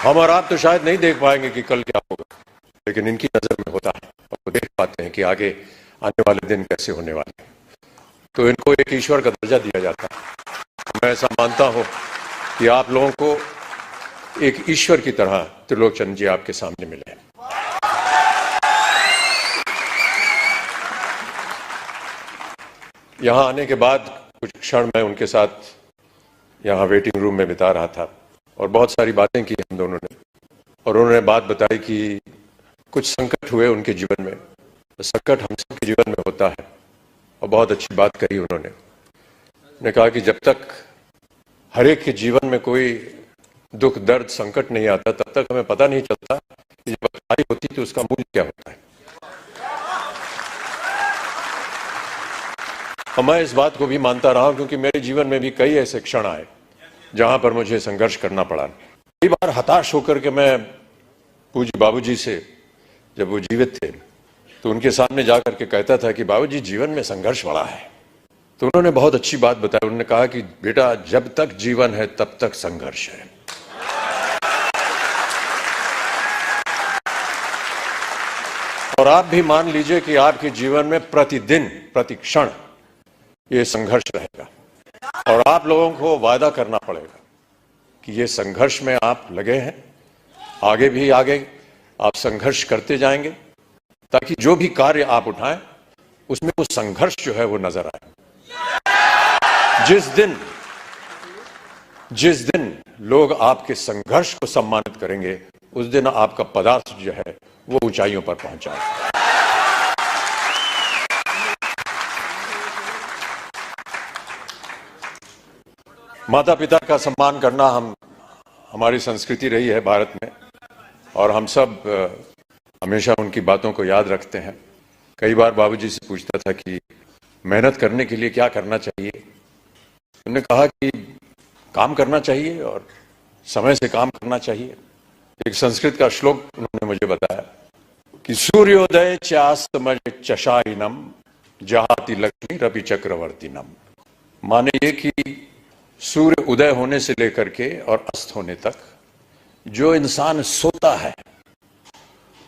हम और आप तो शायद नहीं देख पाएंगे कि कल क्या होगा, लेकिन इनकी नजर में होता है और वो देख पाते हैं कि आगे आने वाले दिन कैसे होने वाले हैं। तो इनको एक ईश्वर का दर्जा दिया जाता है। मैं ऐसा मानता हूं कि आप लोगों को एक ईश्वर की तरह त्रिलोकचंद जी आपके सामने मिले। यहां आने के बाद कुछ क्षण मैं उनके साथ यहां वेटिंग रूम में बिता रहा था और बहुत सारी बातें की हम दोनों ने, और उन्होंने बात बताई कि कुछ संकट हुए उनके जीवन में। तो संकट हम सबके जीवन में होता है, और बहुत अच्छी बात कही उन्होंने कहा कि जब तक हर एक के जीवन में कोई दुख दर्द संकट नहीं आता तब तक हमें पता नहीं चलता कि जब अच्छाई होती तो उसका मूल्य क्या होता है। और मैं इस बात को भी मानता रहा हूं क्योंकि मेरे जीवन में भी कई ऐसे क्षण आए जहां पर मुझे संघर्ष करना पड़ा। कई बार हताश होकर के मैं पूज्य बाबूजी से, जब वो जीवित थे, तो उनके सामने जाकर के कहता था कि बाबूजी जीवन में संघर्ष बड़ा है। तो उन्होंने बहुत अच्छी बात बताई। उन्होंने कहा कि बेटा जब तक जीवन है तब तक संघर्ष है। और आप भी मान लीजिए कि आपके जीवन में प्रतिदिन प्रति क्षण ये संघर्ष रहेगा, और आप लोगों को वादा करना पड़ेगा कि ये संघर्ष में आप लगे हैं, आगे भी आगे आप संघर्ष करते जाएंगे, ताकि जो भी कार्य आप उठाएं उसमें वो संघर्ष जो है वो नजर आए। जिस दिन लोग आपके संघर्ष को सम्मानित करेंगे उस दिन आपका पदार्थ जो है वो ऊंचाइयों पर पहुंच जाएगा। माता पिता का सम्मान करना हमारी संस्कृति रही है भारत में, और हम सब हमेशा उनकी बातों को याद रखते हैं। कई बार बाबूजी से पूछता था कि मेहनत करने के लिए क्या करना चाहिए। उन्होंने कहा कि काम करना चाहिए और समय से काम करना चाहिए। एक संस्कृत का श्लोक उन्होंने मुझे बताया कि सूर्योदय चास्तमय चशाइनम जहाति लक्ष्मी रवि चक्रवर्तीनम। माने ये कि सूर्य उदय होने से लेकर के और अस्त होने तक जो इंसान सोता है,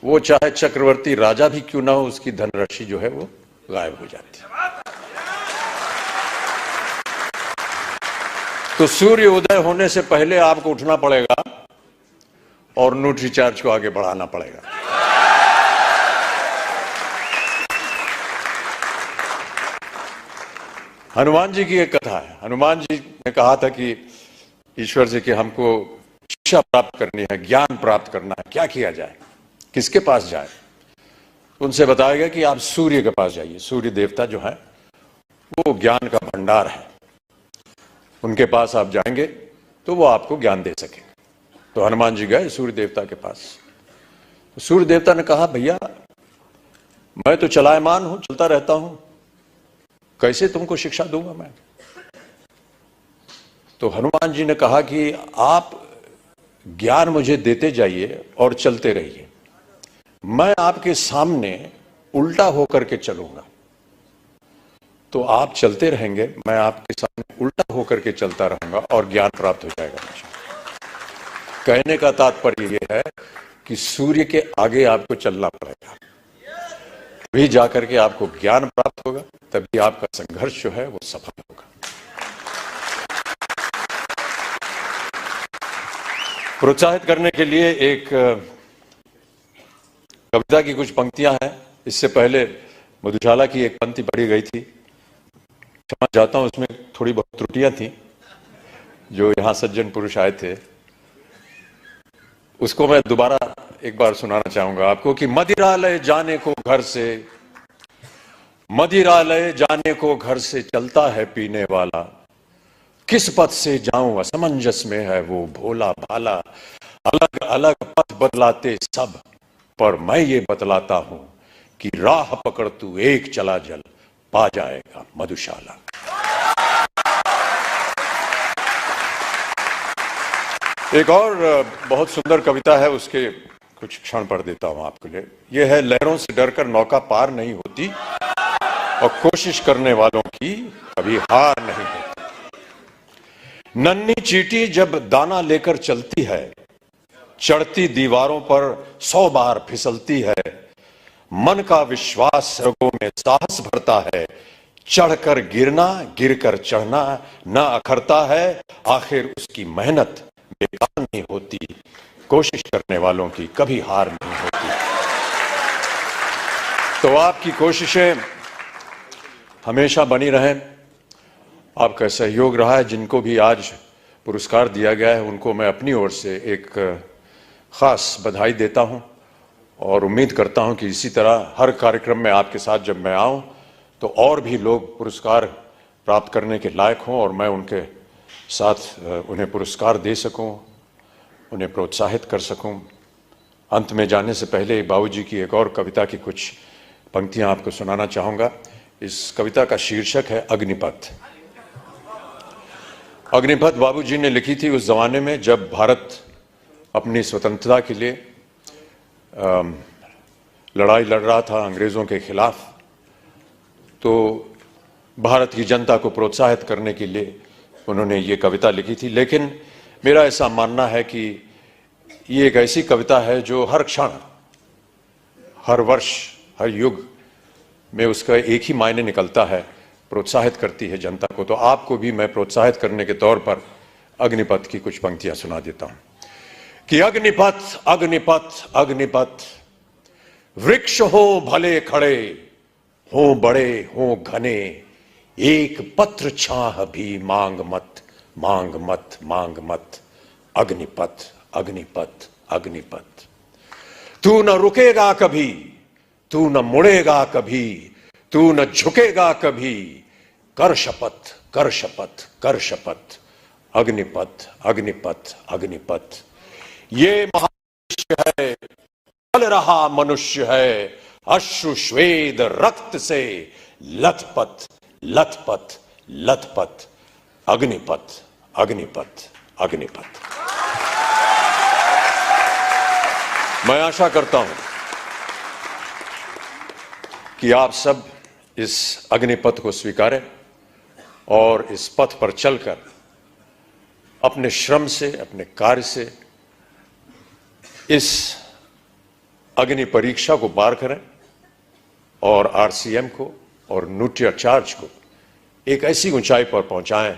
वो चाहे चक्रवर्ती राजा भी क्यों ना हो, उसकी धनराशि जो है वो गायब हो जाती है। तो सूर्य उदय होने से पहले आपको उठना पड़ेगा और न्यूट्रीचार्ज को आगे बढ़ाना पड़ेगा। हनुमान जी की एक कथा है। हनुमान जी ने कहा था कि ईश्वर से कि हमको शिक्षा प्राप्त करनी है, ज्ञान प्राप्त करना है, क्या किया जाए, किसके पास जाए। उनसे बताया गया कि आप सूर्य के पास जाइए। सूर्य देवता जो है वो ज्ञान का भंडार है, उनके पास आप जाएंगे तो वो आपको ज्ञान दे सके। तो हनुमान जी गए सूर्य देवता के पास। तो सूर्य देवता ने कहा भैया मैं तो चलायमान हूं, चलता रहता हूं, कैसे तुमको शिक्षा दूंगा मैं। तो हनुमान जी ने कहा कि आप ज्ञान मुझे देते जाइए और चलते रहिए, मैं आपके सामने उल्टा होकर के चलूंगा। तो आप चलते रहेंगे, मैं आपके सामने उल्टा होकर के चलता रहूंगा और ज्ञान प्राप्त हो जाएगा मुझे। कहने का तात्पर्य यह है कि सूर्य के आगे आपको चलना पड़ेगा, तभी जाकर के आपको ज्ञान प्राप्त होगा, तभी आपका संघर्ष जो है वो सफल होगा। प्रोत्साहित करने के लिए एक कविता की कुछ पंक्तियां हैं। इससे पहले मधुशाला की एक पंक्ति पढ़ी गई थी, क्षमा चाहता हूं, उसमें थोड़ी बहुत त्रुटियां थी। जो यहां सज्जन पुरुष आए थे उसको मैं दोबारा एक बार सुनाना चाहूंगा आपको कि मदिरालय जाने को घर से, मदिरालय जाने को घर से चलता है पीने वाला, किस पथ से जाऊं असमंजस में है वो भोला भाला, अलग अलग पथ बदलाते सब पर मैं ये बतलाता हूं कि राह पकड़ तू एक चला जल पा जाएगा मधुशाला। एक और बहुत सुंदर कविता है, उसके कुछ क्षण पढ़ देता हूं आपके लिए। यह है लहरों से डरकर नौका पार नहीं होती और कोशिश करने वालों की कभी हार नहीं होती। नन्ही चींटी जब दाना लेकर चलती है चढ़ती दीवारों पर 100 बार फिसलती है, मन का विश्वास रगों में साहस भरता है, चढ़कर गिरना गिरकर चढ़ना न अखरता है, आखिर उसकी मेहनत बेकार नहीं होती, कोशिश करने वालों की कभी हार नहीं होती। तो आपकी कोशिशें हमेशा बनी रहें। आपका सहयोग रहा है। जिनको भी आज पुरस्कार दिया गया है उनको मैं अपनी ओर से एक खास बधाई देता हूं और उम्मीद करता हूं कि इसी तरह हर कार्यक्रम में आपके साथ जब मैं आऊं तो और भी लोग पुरस्कार प्राप्त करने के लायक हों और मैं उनके साथ उन्हें पुरस्कार दे सकूं, उन्हें प्रोत्साहित कर सकूं। अंत में जाने से पहले बाबूजी की एक और कविता की कुछ पंक्तियां आपको सुनाना चाहूंगा। इस कविता का शीर्षक है अग्निपथ। अग्निपथ बाबूजी ने लिखी थी उस जमाने में जब भारत अपनी स्वतंत्रता के लिए लड़ाई लड़ रहा था अंग्रेजों के खिलाफ। तो भारत की जनता को प्रोत्साहित करने के लिए उन्होंने ये कविता लिखी थी। लेकिन मेरा ऐसा मानना है कि ये एक ऐसी कविता है जो हर क्षण, हर वर्ष, हर युग में उसका एक ही मायने निकलता है, प्रोत्साहित करती है जनता को। तो आपको भी मैं प्रोत्साहित करने के तौर पर अग्निपथ की कुछ पंक्तियां सुना देता हूं कि अग्निपथ अग्निपथ अग्निपथ, वृक्ष हो भले खड़े, हो बड़े हो घने, एक पत्र छाह भी मांग मत मांग मत मांग मत, अग्निपथ अग्निपथ अग्निपथ। तू न रुकेगा कभी, तू न मुड़ेगा कभी, तू न झुकेगा कभी, कर शपथ कर शपथ कर शपथ, अग्निपथ अग्निपथ अग्निपथ। ये महामनुष्य है, चल रहा मनुष्य है, अश्रु श्वेद रक्त से लथपथ लथपथ लथपथ, अग्निपथ अग्निपथ अग्निपथ। मैं आशा करता हूं कि आप सब इस अग्निपथ को स्वीकारें और इस पथ पर चलकर अपने श्रम से, अपने कार्य से इस अग्नि परीक्षा को पार करें और आरसीएम को और न्यूट्रिचार्ज को एक ऐसी ऊंचाई पर पहुंचाएं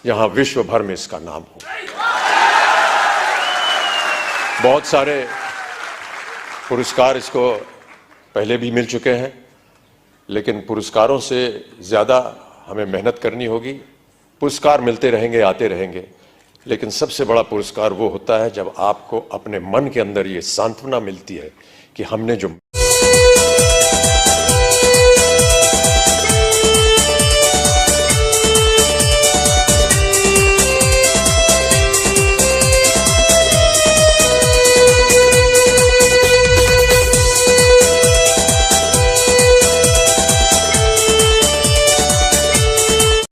जहां विश्व भर में इसका नाम हो। बहुत सारे पुरस्कार इसको पहले भी मिल चुके हैं, लेकिन पुरस्कारों से ज्यादा हमें मेहनत करनी होगी। पुरस्कार मिलते रहेंगे, आते रहेंगे, लेकिन सबसे बड़ा पुरस्कार वो होता है जब आपको अपने मन के अंदर ये सांत्वना मिलती है कि हमने जो